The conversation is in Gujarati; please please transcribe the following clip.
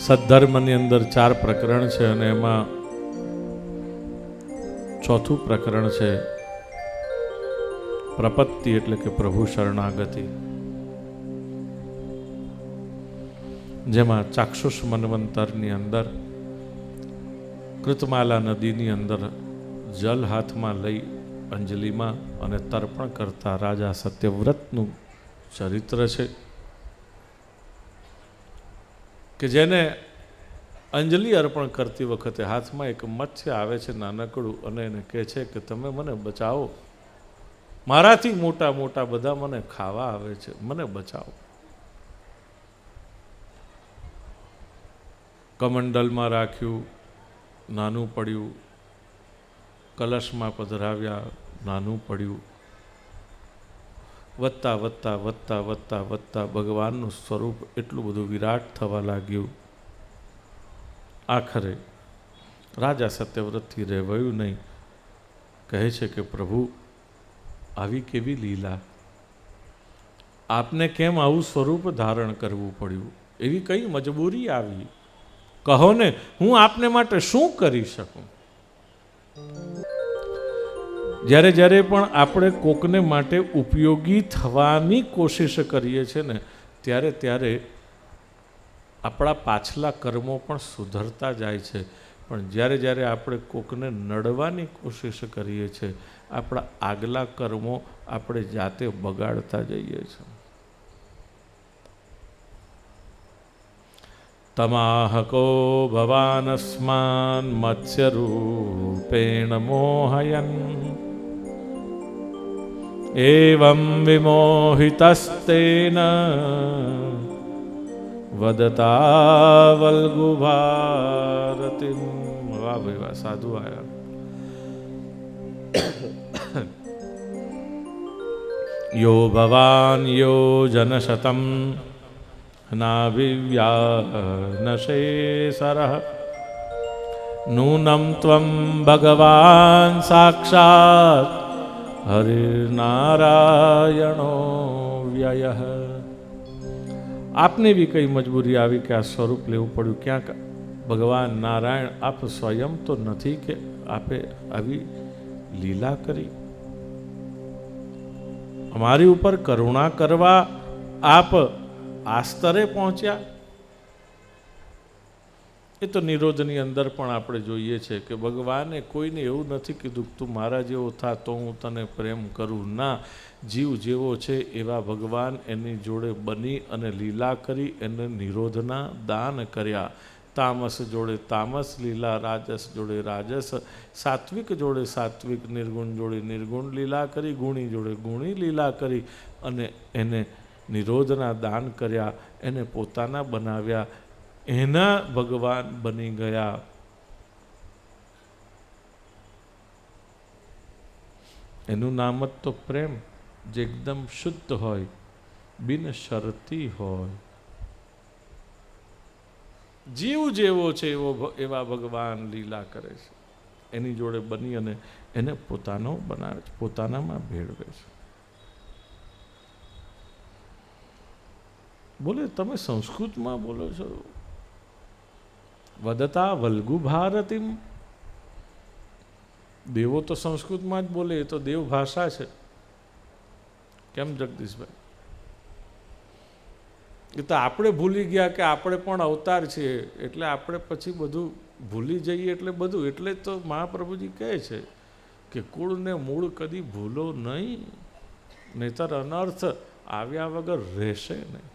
સદ્ધર્મની અંદર 4 પ્રકરણ છે અને એમાં ચોથું પ્રકરણ છે પ્રપત્તિ, એટલે કે પ્રભુ શરણાગતિ, જેમાં ચાક્ષુષ મન્વંતરની અંદર કૃતમાલા નદીની અંદર જલ હાથમાં લઈ અંજલિમાં અને તર્પણ કરતા રાજા સત્યવ્રતનું ચરિત્ર છે કે જેને અંજલિ અર્પણ કરતી વખતે હાથમાં એક મત્સ્ય આવે છે નાનકડું અને એને કહે છે કે તમે મને બચાવો, મારાથી મોટા મોટા બધા મને ખાવા આવે છે, મને બચાવો. કમંડલમાં રાખ્યું, નાનું પડ્યું, કલશમાં પધરાવ્યા, નાનું પડ્યું, વધતા વધતા વધતા વધતા વધતા ભગવાનનું સ્વરૂપ એટલું બધું વિરાટ થવા લાગ્યું. આખરે રાજા સત્યવ્રતથી રહેવાયું નહીં. કહે છે કે પ્રભુ, આવી કેવી લીલા, આપને કેમ આવું સ્વરૂપ ધારણ કરવું પડ્યું? એવી કઈ મજબૂરી આવી? કહો ને, હું આપને માટે શું કરી શકું? જ્યારે જ્યારે પણ આપણે કોકને માટે ઉપયોગી થવાની કોશિશ કરીએ છીએ ને, ત્યારે ત્યારે આપણા પાછલા કર્મો પણ સુધરતા જાય છે. પણ જ્યારે જ્યારે આપણે કોકને નડવાની કોશિશ કરીએ છીએ, આપણા આગલા કર્મો આપણે જાતે બગાડતા જઈએ છીએ. તમાહકો ભવાનસ્માન મત્સ્યરૂપેણ મોહયન એવં વિમોહિતસ્તેન વદતા વલ્ગુભારતિમ. વાહ ભાઈ વાહ, સાધુ આયા. યો ભવાન યો જનશતમ નાવિવ્યાનશેસરઃ નૂનમ ત્વં ભગવાન સાક્ષાત હરિર્નારાયણો વ્યયઃ. આપને બી કઈ મજબૂરી આવી કે આ સ્વરૂપ લેવું પડ્યું? ક્યાંક ભગવાન નારાયણ આપ સ્વયં તો નથી કે આપે આવી લીલા કરી? અમારી ઉપર કરુણા કરવા આપ આ સ્તરે પહોંચ્યા? એ તો નિરોધની અંદર પણ આપણે જોઈએ છે કે ભગવાને કોઈને એવું નથી કીધું તું મારા જેવો થા તો હું તને પ્રેમ કરું. ના, જીવ જેવો છે એવા ભગવાન એની જોડે બની અને લીલા કરી, એને નિરોધના દાન કર્યા. તામસ જોડે તામસ લીલા, રાજસ જોડે રાજસ, સાત્વિક જોડે સાત્વિક, નિર્ગુણ જોડે નિર્ગુણ લીલા કરી, ગુણી જોડે ગુણી લીલા કરી અને એને નિરોધના દાન કર્યા, એને પોતાના બનાવ્યા, એના ભગવાન બની ગયા. એનું નામ જ તો પ્રેમ, જે એકદમ શુદ્ધ હોય, બિન શરતી હોય. જીવ જેવો છે એવા ભગવાન લીલા કરે છે, એની જોડે બની અને એને પોતાનો બનાવે છે, પોતાનામાં ભેળવે છે. બોલે તમે સંસ્કૃતમાં બોલો છો, વદતા વલ્ગુ ભારતીમ. દેવો તો સંસ્કૃતમાં જ બોલે, એ તો દેવ ભાષા છે. કેમ જગદીશભાઈ? એ તો આપણે ભૂલી ગયા કે આપણે પણ અવતાર છીએ, એટલે આપણે પછી બધું ભૂલી જઈએ. એટલે બધું, એટલે તો મહાપ્રભુજી કહે છે કે કુળને મૂળ કદી ભૂલો નહીં, નહીતર અનર્થ આવ્યા વગર રહેશે નહીં.